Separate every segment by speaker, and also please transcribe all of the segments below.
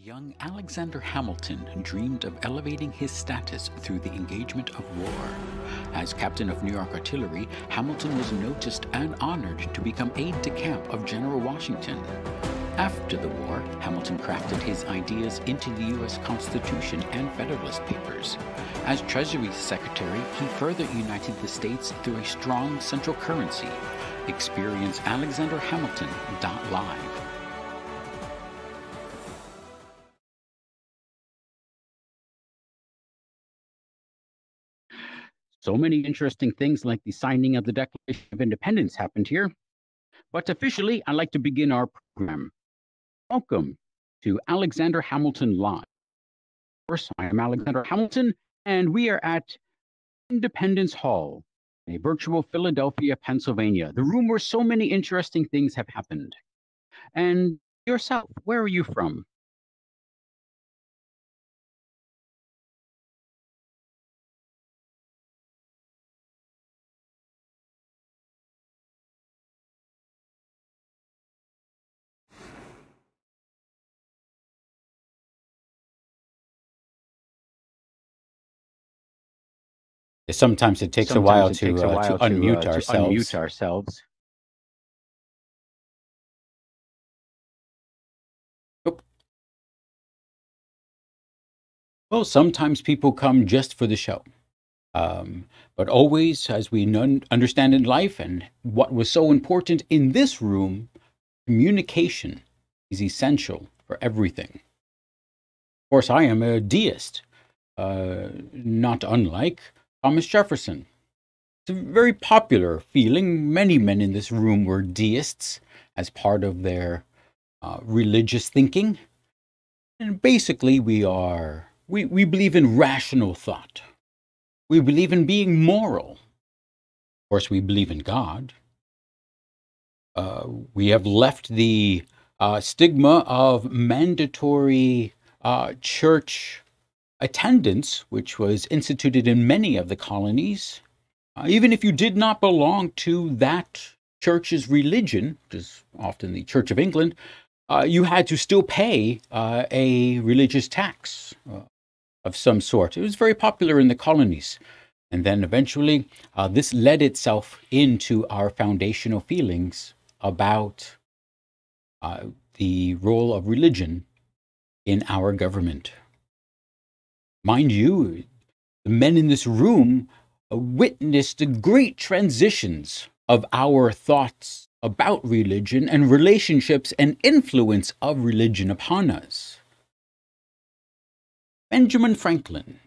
Speaker 1: Young Alexander Hamilton dreamed of elevating his status through the engagement of war. As captain of New York Artillery, Hamilton was noticed and honored to become aide-de-camp of General Washington. After the war, Hamilton crafted his ideas into the U.S. Constitution and Federalist Papers. As Treasury Secretary, he further united the states through a strong central currency. Experience AlexanderHamilton.live. So many interesting things like the signing of the Declaration of Independence happened here. But officially, I'd like to begin our program. Welcome to Alexander Hamilton Live. Of course, I am Alexander Hamilton, and we are at Independence Hall, a virtual Philadelphia, Pennsylvania, the room where so many interesting things have happened. And yourself, where are you from? Sometimes it takes a while to unmute ourselves. Oh. Well, sometimes people come just for the show. But always, as we understand in life, and what was so important in this room, communication is essential for everything. Of course, I am a deist, not unlike Thomas Jefferson. It's a very popular feeling. Many men in this room were deists as part of their religious thinking. And basically, we believe in rational thought. We believe in being moral. Of course, we believe in God. We have left the stigma of mandatory church attendance, which was instituted in many of the colonies. Even if you did not belong to that church's religion, which is often the Church of England, you had to still pay a religious tax of some sort. It was very popular in the colonies. And then eventually, this led itself into our foundational feelings about the role of religion in our government. Mind you, the men in this room witnessed the great transitions of our thoughts about religion and relationships and influence of religion upon us. Benjamin Franklin,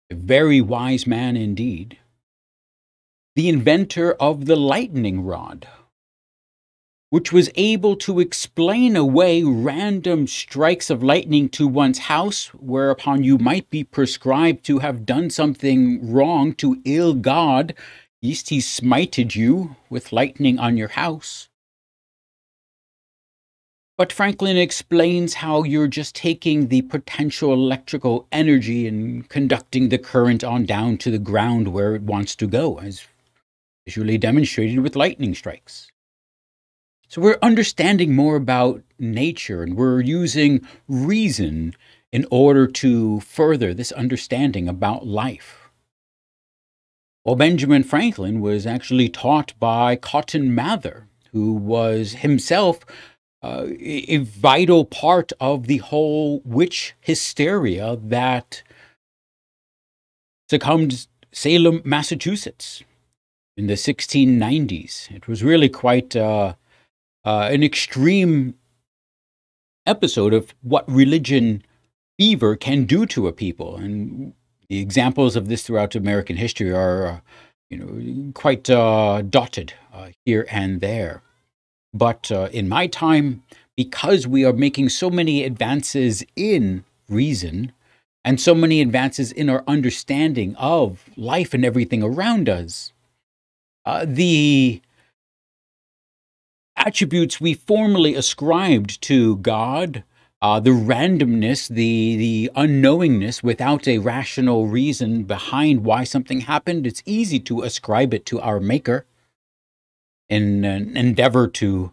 Speaker 1: a very wise man indeed, the inventor of the lightning rod, which was able to explain away random strikes of lightning to one's house, whereupon you might be prescribed to have done something wrong to ill God, lest he smited you with lightning on your house. But Franklin explains how you're just taking the potential electrical energy and conducting the current on down to the ground where it wants to go, as visually demonstrated with lightning strikes. So we're understanding more about nature, and we're using reason in order to further this understanding about life. Well, Benjamin Franklin was actually taught by Cotton Mather, who was himself a vital part of the whole witch hysteria that succumbed Salem, Massachusetts in the 1690s. It was really quite an extreme episode of what religion fever can do to a people. And the examples of this throughout American history are, quite dotted here and there. But in my time, because we are making so many advances in reason and so many advances in our understanding of life and everything around us, the attributes we formerly ascribed to God, the randomness, the unknowingness without a rational reason behind why something happened, it's easy to ascribe it to our Maker in an endeavor to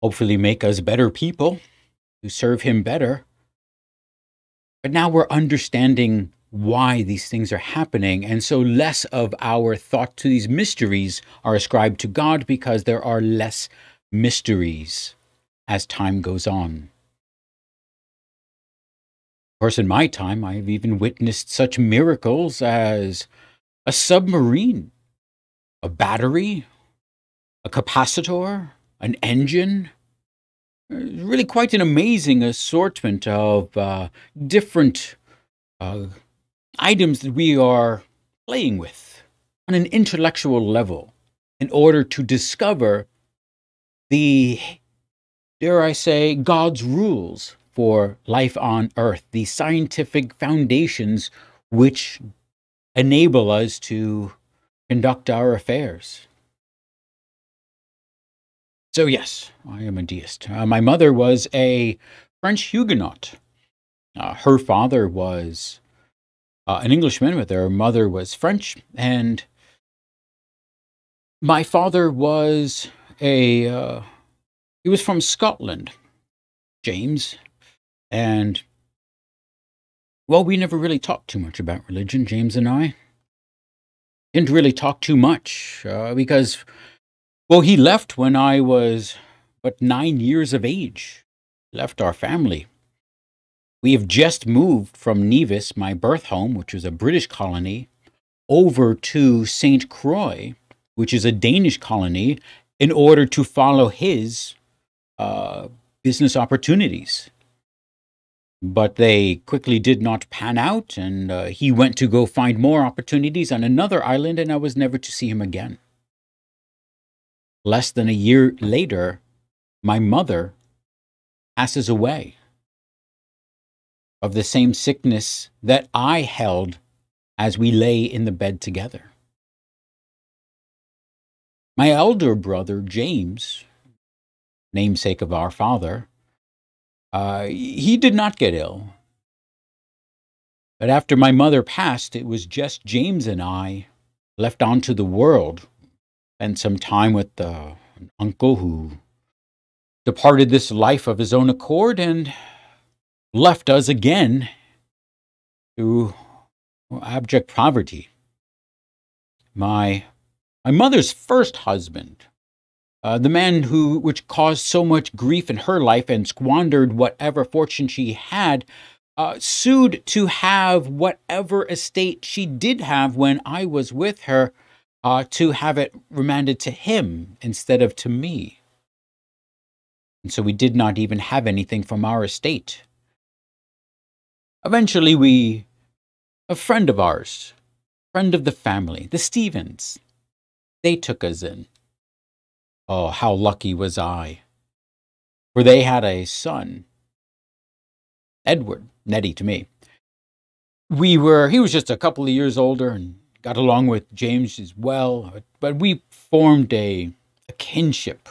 Speaker 1: hopefully make us better people. to serve him better. But now we're understanding why these things are happening. And so less of our thought to these mysteries are ascribed to God because there are less mysteries as time goes on. Of course, in my time, I have even witnessed such miracles as a submarine, a battery, a capacitor, an engine. Really quite an amazing assortment of different items that we are playing with on an intellectual level in order to discover the, dare I say, God's rules for life on earth, the scientific foundations which enable us to conduct our affairs. So yes, I am a deist. My mother was a French Huguenot. Her father was an Englishman, but their mother was French. And my father was he was from Scotland, James. And, well, we never really talked too much about religion, James and I. Didn't really talk too much because, well, he left when I was but 9 years of age. Left our family. We have just moved from Nevis, my birth home, which was a British colony, over to St. Croix, which is a Danish colony, in order to follow his business opportunities. But they quickly did not pan out, and he went to go find more opportunities on another island, and I was never to see him again. Less than a year later, my mother passes away of the same sickness that I held as we lay in the bed together. My elder brother, James, namesake of our father, he did not get ill. But after my mother passed, it was just James and I left onto the world. Spent some time with an uncle who departed this life of his own accord and left us again to abject poverty. My mother's first husband, the man which caused so much grief in her life and squandered whatever fortune she had, sued to have whatever estate she did have when I was with her, to have it remanded to him instead of to me. And so we did not even have anything from our estate. Eventually, a friend of ours, friend of the family, the Stevens, they took us in. Oh, how lucky was I. For they had a son, Edward, Neddy to me. He was just a couple of years older and got along with James as well, but we formed a kinship,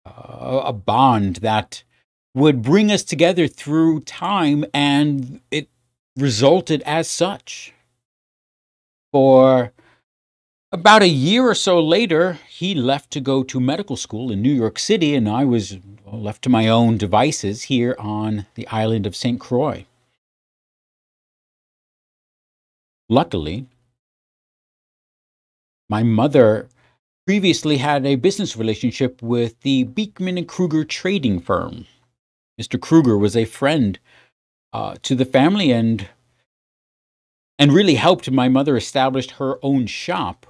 Speaker 1: a bond that would bring us together through time, and it resulted as such. For about a year or so later, he left to go to medical school in New York City, and I was left to my own devices here on the island of St. Croix. Luckily, my mother previously had a business relationship with the Beekman and Kruger trading firm. Mr. Kruger was a friend to the family and really helped my mother establish her own shop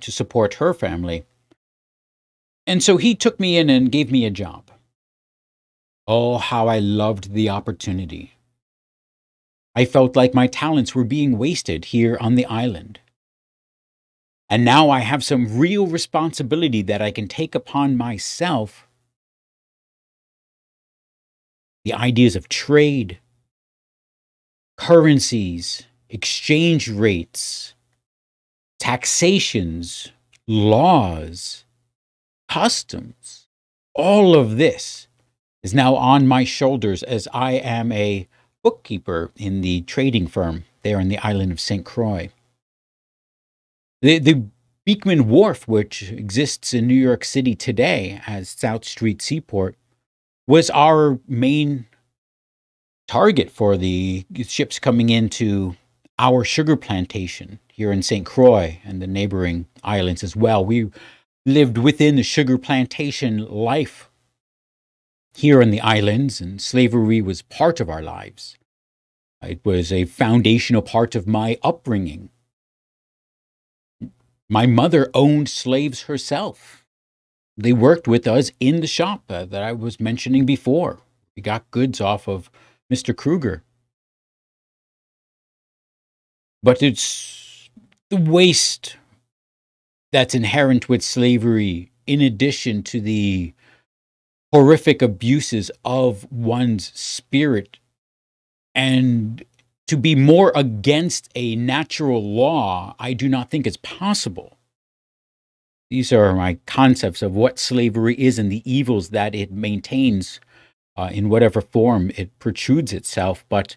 Speaker 1: to support her family. And so he took me in and gave me a job. Oh, how I loved the opportunity. I felt like my talents were being wasted here on the island. And now I have some real responsibility that I can take upon myself. The ideas of trade, currencies, exchange rates, taxations, laws, customs, all of this is now on my shoulders as I am a bookkeeper in the trading firm there on the island of St. Croix. The Beekman Wharf, which exists in New York City today as South Street Seaport, was our main target for the ships coming into our sugar plantation here in St. Croix and the neighboring islands as well. We lived within the sugar plantation life here in the islands, and slavery was part of our lives. It was a foundational part of my upbringing. My mother owned slaves herself. They worked with us in the shop that I was mentioning before. We got goods off of Mr. Kruger. But it's the waste that's inherent with slavery, in addition to the horrific abuses of one's spirit, and to be more against a natural law, I do not think is possible. These are my concepts of what slavery is and the evils that it maintains in whatever form it protrudes itself. But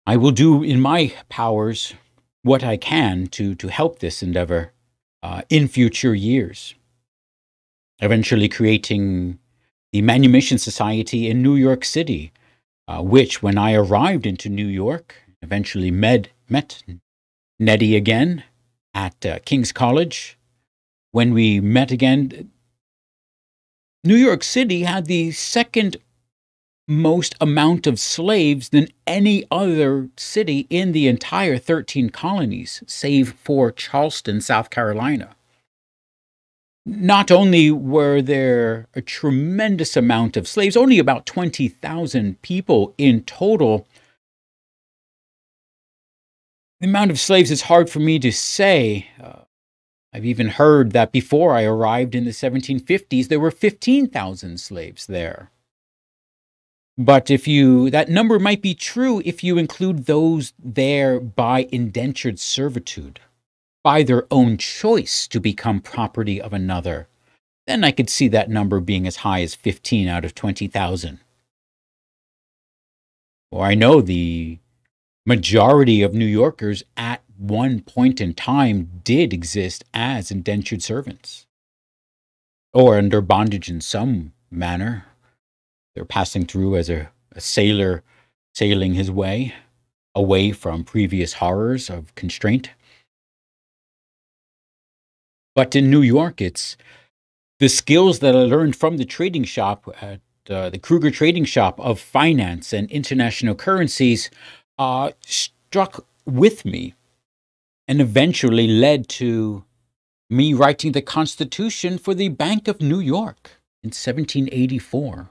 Speaker 1: I will do in my powers what I can to help this endeavor in future years, eventually creating the Manumission Society in New York City, which, when I arrived into New York, eventually met Nettie again at King's College. When we met again, New York City had the second most amount of slaves than any other city in the entire 13 colonies, save for Charleston, South Carolina. Not only were there a tremendous amount of slaves, only about 20,000 people in total. The amount of slaves is hard for me to say. I've even heard that before I arrived in the 1750s, there were 15,000 slaves there. But that number might be true if you include those there by indentured servitude, by their own choice to become property of another. Then I could see that number being as high as 15 out of 20,000. Or I know the majority of New Yorkers at one point in time did exist as indentured servants, or under bondage in some manner. They're passing through as a sailor sailing his way away from previous horrors of constraint. But in New York, it's the skills that I learned from the trading shop at the Kruger Trading Shop of finance and international currencies struck with me and eventually led to me writing the Constitution for the Bank of New York in 1784.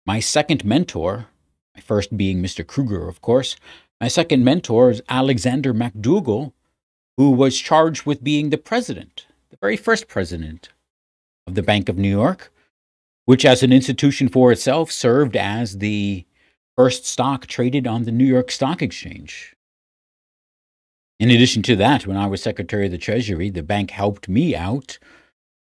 Speaker 1: My second mentor, my first being Mr. Kruger, of course, my second mentor is Alexander McDougall, who was charged with being the president, the very first president of the Bank of New York, which as an institution for itself served as the first stock traded on the New York Stock Exchange. In addition to that, when I was Secretary of the Treasury, the bank helped me out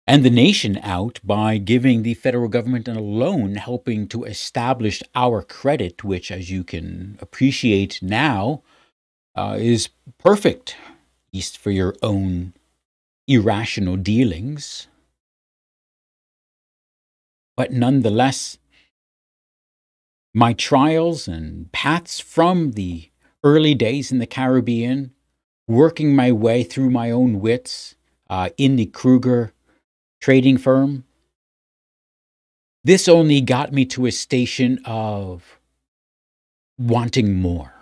Speaker 1: and the nation out by giving the federal government a loan, helping to establish our credit, which, as you can appreciate now, is perfect, at least for your own irrational dealings. But nonetheless, my trials and paths from the early days in the Caribbean, working my way through my own wits in the Kruger trading firm, this only got me to a station of wanting more.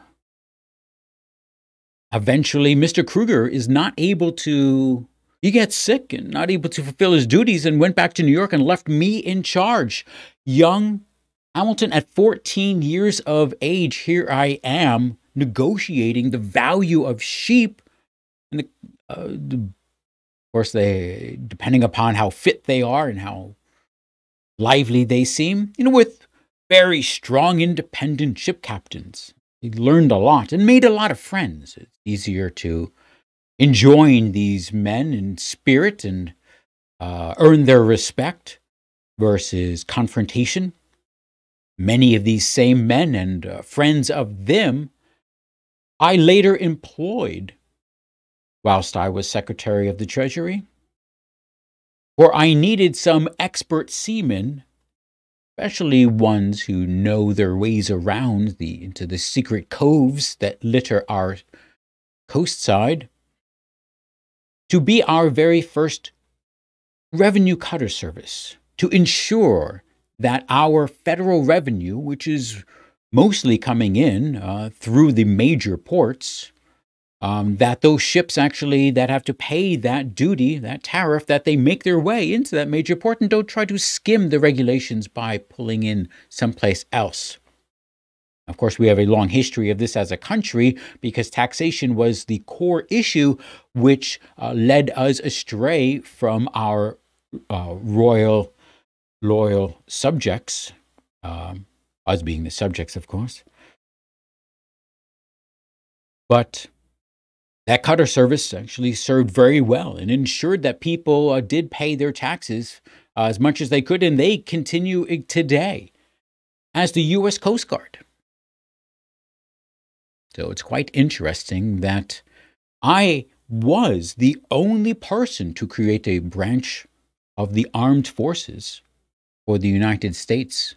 Speaker 1: Eventually, Mr. Kruger is not able to, he gets sick and not able to fulfill his duties and went back to New York and left me in charge. Young Hamilton, at 14 years of age, here I am negotiating the value of sheep. And of course, they, depending upon how fit they are and how lively they seem, with very strong, independent ship captains. He learned a lot and made a lot of friends. It's easier to enjoin these men in spirit and earn their respect versus confrontation. Many of these same men and friends of them I later employed whilst I was Secretary of the Treasury. for I needed some expert seamen, especially ones who know their ways around into the secret coves that litter our coastside, to be our very first revenue cutter service, to ensure that our federal revenue, which is mostly coming in through the major ports, that those ships actually that have to pay that duty, that tariff, that they make their way into that major port and don't try to skim the regulations by pulling in someplace else. Of course, we have a long history of this as a country because taxation was the core issue which led us astray from our royal, loyal subjects, us being the subjects, of course. But that cutter service actually served very well and ensured that people did pay their taxes as much as they could, and they continue today as the U.S. Coast Guard. So it's quite interesting that I was the only person to create a branch of the armed forces for the United States,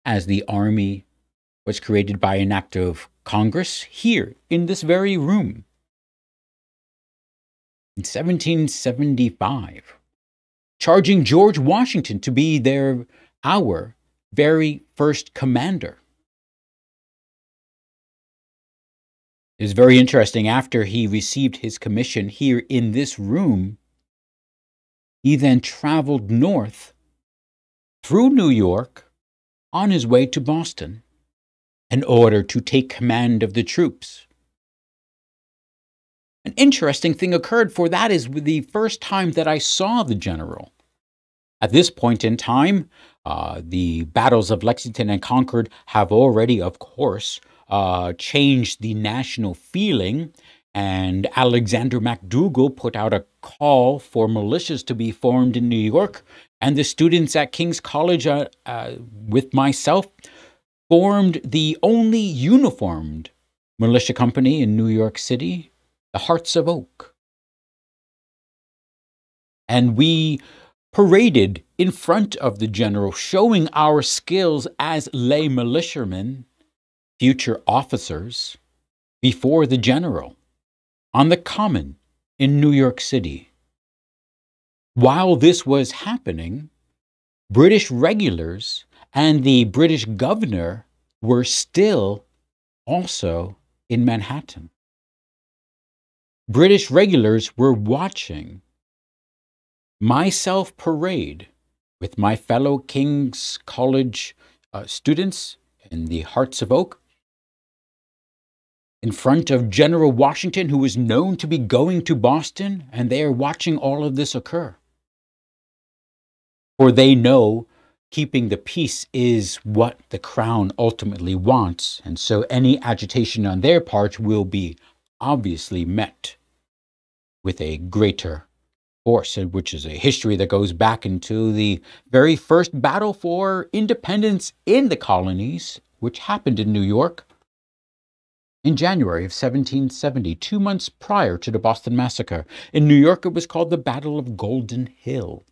Speaker 1: as the Army was created by an act of Congress here in this very room in 1775, charging George Washington to be our very first commander. It was very interesting. After he received his commission here in this room, he then traveled north through New York on his way to Boston in order to take command of the troops. An interesting thing occurred, for that is the first time that I saw the general. At this point in time, the battles of Lexington and Concord have already, of course, changed the national feeling, and Alexander MacDougall put out a call for militias to be formed in New York, and the students at King's College, with myself, formed the only uniformed militia company in New York City, the Hearts of Oak. And we paraded in front of the general, showing our skills as lay militiamen, future officers, before the general, on the Common in New York City. While this was happening, British regulars and the British governor were still also in Manhattan. British regulars were watching myself parade with my fellow King's College students in the Hearts of Oak in front of General Washington, who was known to be going to Boston, and they are watching all of this occur. For they know keeping the peace is what the crown ultimately wants, and so any agitation on their part will be obviously met with a greater force, which is a history that goes back into the very first battle for independence in the colonies, which happened in New York in January of 1770, 2 months prior to the Boston Massacre. In New York, it was called the Battle of Golden Hill.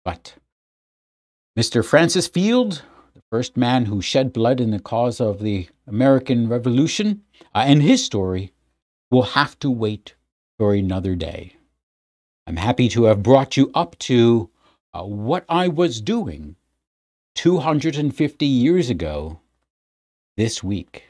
Speaker 1: But Mr. Francis Field, the first man who shed blood in the cause of the American Revolution, and his story will have to wait for another day. I'm happy to have brought you up to what I was doing 250 years ago this week.